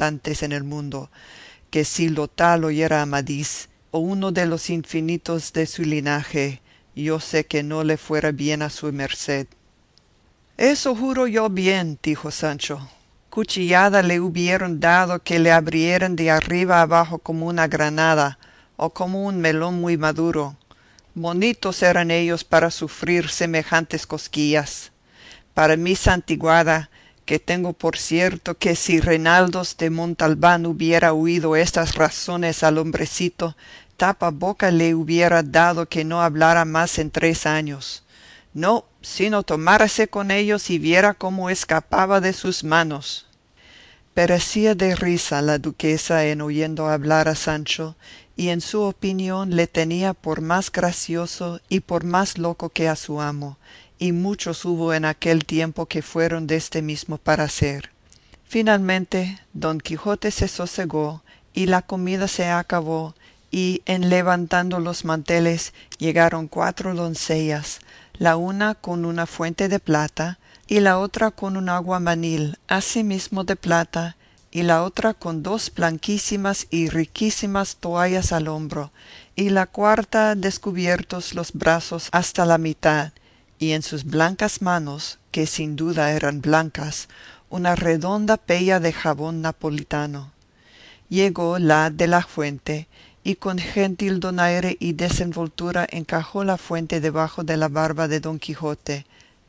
importantes en el mundo, que si lo tal oyera Amadís, o uno de los infinitos de su linaje, yo sé que no le fuera bien a su merced. Eso juro yo bien, dijo Sancho. Cuchillada le hubieran dado que le abrieran de arriba abajo como una granada, o como un melón muy maduro. Bonitos eran ellos para sufrir semejantes cosquillas. Para mi santiguada, que tengo por cierto que si Reinaldos de Montalbán hubiera oído estas razones al hombrecito, tapa boca le hubiera dado que no hablara más en 3 años. No, sino tomárase con ellos y viera cómo escapaba de sus manos. Perecía de risa la duquesa en oyendo hablar a Sancho, y en su opinión le tenía por más gracioso y por más loco que a su amo, y muchos hubo en aquel tiempo que fueron deste mismo parecer. Finalmente don Quijote se sosegó, y la comida se acabó, y en levantando los manteles llegaron 4 doncellas, la una con una fuente de plata, y la otra con un aguamanil asimismo de plata, y la otra con 2 blanquísimas y riquísimas toallas al hombro, y la cuarta descubiertos los brazos hasta la mitad, y en sus blancas manos, que sin duda eran blancas, una redonda pella de jabón napolitano. Llegó la de la fuente, y con gentil donaire y desenvoltura encajó la fuente debajo de la barba de don Quijote,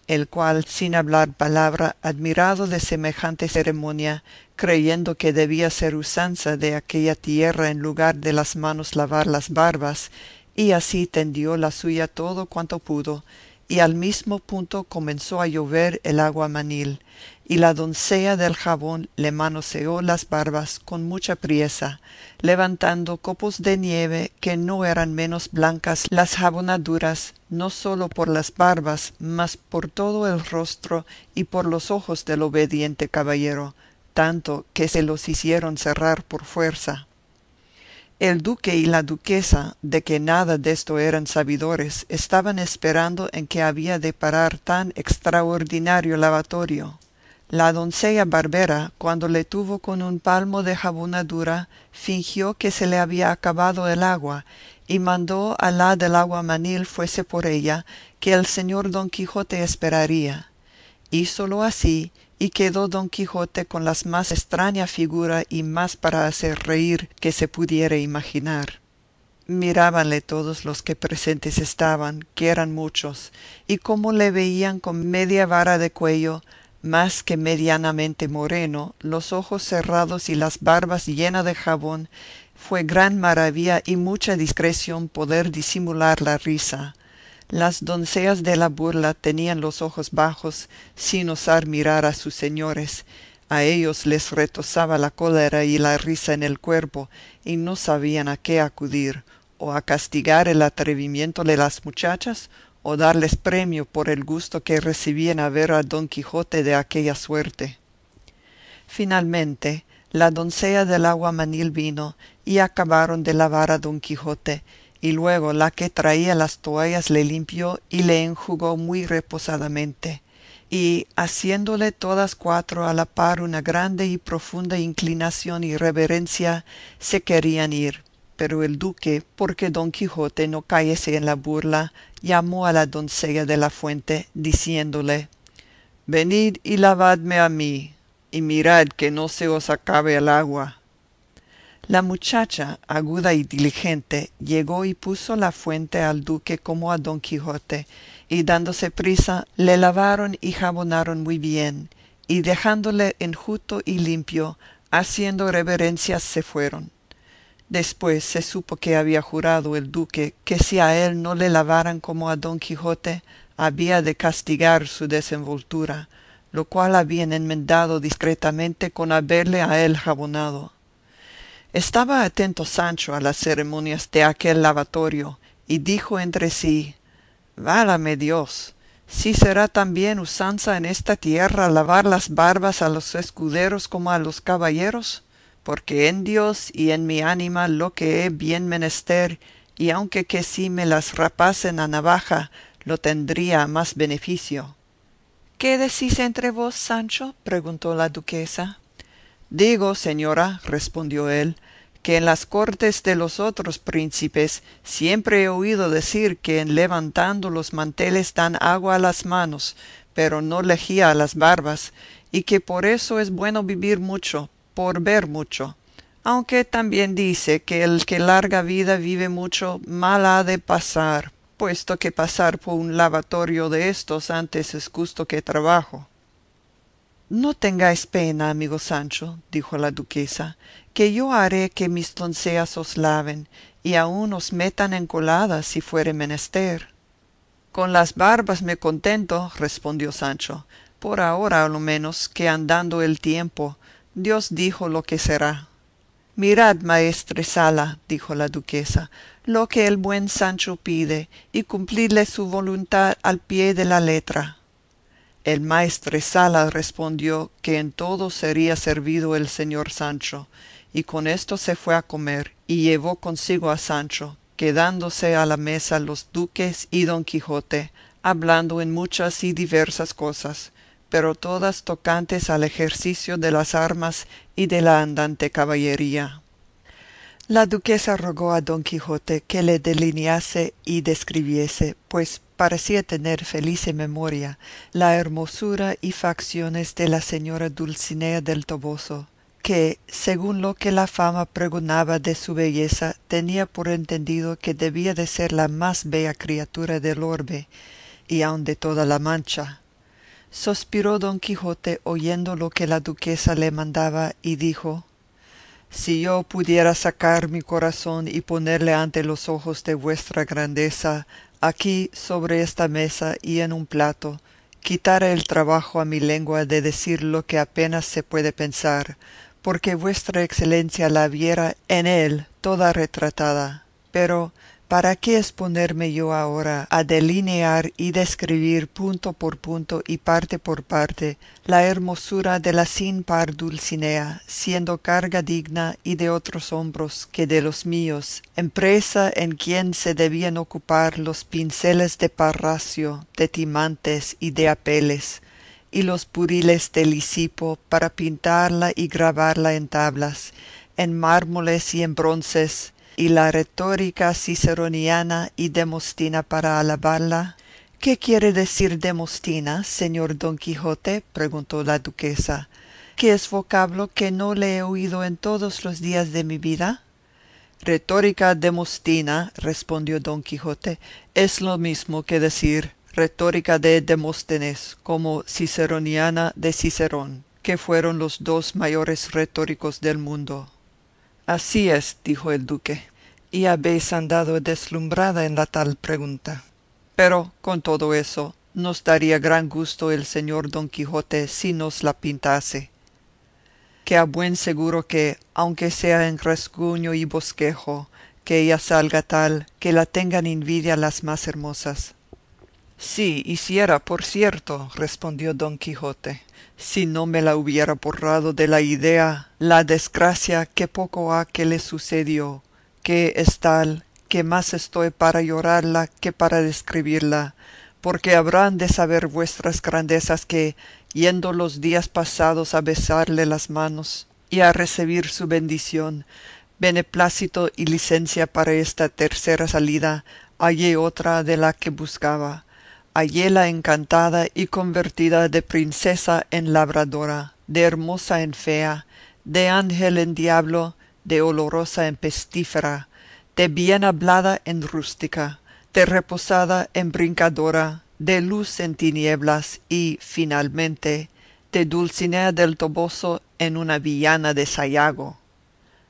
el cual sin hablar palabra, admirado de semejante ceremonia, creyendo que debía ser usanza de aquella tierra en lugar de las manos lavar las barbas, y así tendió la suya todo cuanto pudo, y al mismo punto comenzó a llover el aguamanil, y la doncella del jabón le manoseó las barbas con mucha priesa, levantando copos de nieve que no eran menos blancas las jabonaduras, no sólo por las barbas, mas por todo el rostro y por los ojos del obediente caballero, tanto que se los hicieron cerrar por fuerza. El duque y la duquesa, de que nada desto eran sabidores, estaban esperando en qué había de parar tan extraordinario lavatorio. La doncella barbera, cuando le tuvo con un palmo de jabonadura, fingió que se le había acabado el agua, y mandó a la del aguamanil fuese por ella, que el señor Don Quijote esperaría. Hízolo así, y quedó Don Quijote con la más extraña figura y más para hacer reír que se pudiera imaginar. Mirábanle todos los que presentes estaban, que eran muchos, y como le veían con media vara de cuello, más que medianamente moreno, los ojos cerrados y las barbas llenas de jabón, fue gran maravilla y mucha discreción poder disimular la risa. Las doncellas de la burla tenían los ojos bajos, sin osar mirar a sus señores. A ellos les retozaba la cólera y la risa en el cuerpo, y no sabían a qué acudir, o a castigar el atrevimiento de las muchachas, o darles premio por el gusto que recibían a ver a Don Quijote de aquella suerte. Finalmente, la doncella del aguamanil vino, y acabaron de lavar a Don Quijote, y luego la que traía las toallas le limpió y le enjugó muy reposadamente, y haciéndole todas 4 a la par una grande y profunda inclinación y reverencia, se querían ir. Pero el duque, porque Don Quijote no cayese en la burla, llamó a la doncella de la fuente, diciéndole: Venid y lavadme a mí, y mirad que no se os acabe el agua. La muchacha, aguda y diligente, llegó y puso la fuente al duque como a Don Quijote, y dándose prisa, le lavaron y jabonaron muy bien, y dejándole enjuto y limpio, haciendo reverencias se fueron. Después se supo que había jurado el duque que si a él no le lavaran como a Don Quijote, había de castigar su desenvoltura, lo cual habían enmendado discretamente con haberle a él jabonado. Estaba atento Sancho a las ceremonias de aquel lavatorio, y dijo entre sí: Válame Dios, si será también usanza en esta tierra lavar las barbas a los escuderos como a los caballeros, porque en Dios y en mi ánima lo que he bien menester, y aunque que si me las rapasen a navaja, lo tendría a más beneficio. ¿Qué decís entre vos, Sancho? Preguntó la duquesa. Digo, señora, respondió él, que en las cortes de los otros príncipes siempre he oído decir que en levantando los manteles dan agua a las manos, pero no lejía a las barbas, y que por eso es bueno vivir mucho, por ver mucho. Aunque también dice que el que larga vida vive mucho, mal ha de pasar, puesto que pasar por un lavatorio de estos antes es gusto que trabajo. No tengáis pena, amigo Sancho, dijo la duquesa, que yo haré que mis doncellas os laven, y aun os metan en colada si fuere menester. Con las barbas me contento, respondió Sancho, por ahora a lo menos, que andando el tiempo, Dios dijo lo que será. Mirad, maestresala, dijo la duquesa, lo que el buen Sancho pide, y cumplidle su voluntad al pie de la letra. El maestresala respondió que en todo sería servido el señor Sancho, y con esto se fue a comer, y llevó consigo a Sancho, quedándose a la mesa los duques y don Quijote, hablando en muchas y diversas cosas, pero todas tocantes al ejercicio de las armas y de la andante caballería. La duquesa rogó a don Quijote que le delinease y describiese, pues parecía tener feliz memoria, la hermosura y facciones de la señora Dulcinea del Toboso, que, según lo que la fama pregonaba de su belleza, tenía por entendido que debía de ser la más bella criatura del orbe, y aun de toda la Mancha. Sospiró don Quijote oyendo lo que la duquesa le mandaba, y dijo: Si yo pudiera sacar mi corazón y ponerle ante los ojos de vuestra grandeza, aquí sobre esta mesa y en un plato, quitara el trabajo a mi lengua de decir lo que apenas se puede pensar, porque vuestra excelencia la viera en él toda retratada. Pero ¿para qué exponerme yo ahora a delinear y describir punto por punto y parte por parte la hermosura de la sin par Dulcinea, siendo carga digna y de otros hombros que de los míos, empresa en quien se debían ocupar los pinceles de Parrasio, de Timantes y de Apeles, y los buriles de Lisipo para pintarla y grabarla en tablas, en mármoles y en bronces, y la retórica ciceroniana y demostina para alabarla? ¿Qué quiere decir demostina, señor Don Quijote?, preguntó la duquesa, que es vocablo que no le he oído en todos los días de mi vida. Retórica demostina, respondió Don Quijote, es lo mismo que decir retórica de Demóstenes, como ciceroniana de Cicerón, que fueron los dos mayores retóricos del mundo. Así es, dijo el duque, y habéis andado deslumbrada en la tal pregunta. Pero con todo eso, nos daría gran gusto el señor Don Quijote si nos la pintase, que a buen seguro que, aunque sea en rasguño y bosquejo, que ella salga tal que la tengan envidia las más hermosas. Sí, hiciera, por cierto, respondió Don Quijote, si no me la hubiera borrado de la idea la desgracia que poco ha que le sucedió, que es tal que más estoy para llorarla que para describirla, porque habrán de saber vuestras grandezas que, yendo los días pasados a besarle las manos y a recebir su bendición, beneplácito y licencia para esta tercera salida, hallé otra de la que buscaba. Halléla encantada y convertida de princesa en labradora, de hermosa en fea, de ángel en diablo, de olorosa en pestífera, de bien hablada en rústica, de reposada en brincadora, de luz en tinieblas y, finalmente, de Dulcinea del Toboso en una villana de Sayago.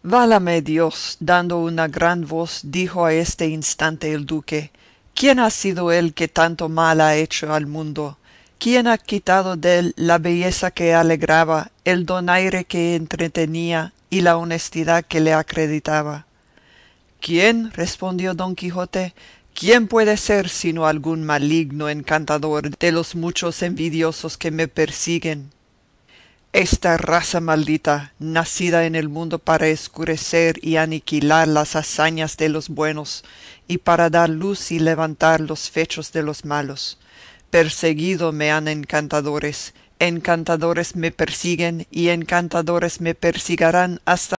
Válame Dios, dando una gran voz, dijo a este instante el duque, ¿quién ha sido el que tanto mal ha hecho al mundo? ¿Quién ha quitado dél la belleza que alegraba, el donaire que entretenía y la honestidad que le acreditaba? ¿Quién? respondió Don Quijote. ¿Quién puede ser sino algún maligno encantador de los muchos envidiosos que me persiguen? Esta raza maldita, nacida en el mundo para escurecer y aniquilar las hazañas de los buenos, y para dar luz y levantar los fechos de los malos. Perseguido me han encantadores, encantadores me persiguen y encantadores me persigarán hasta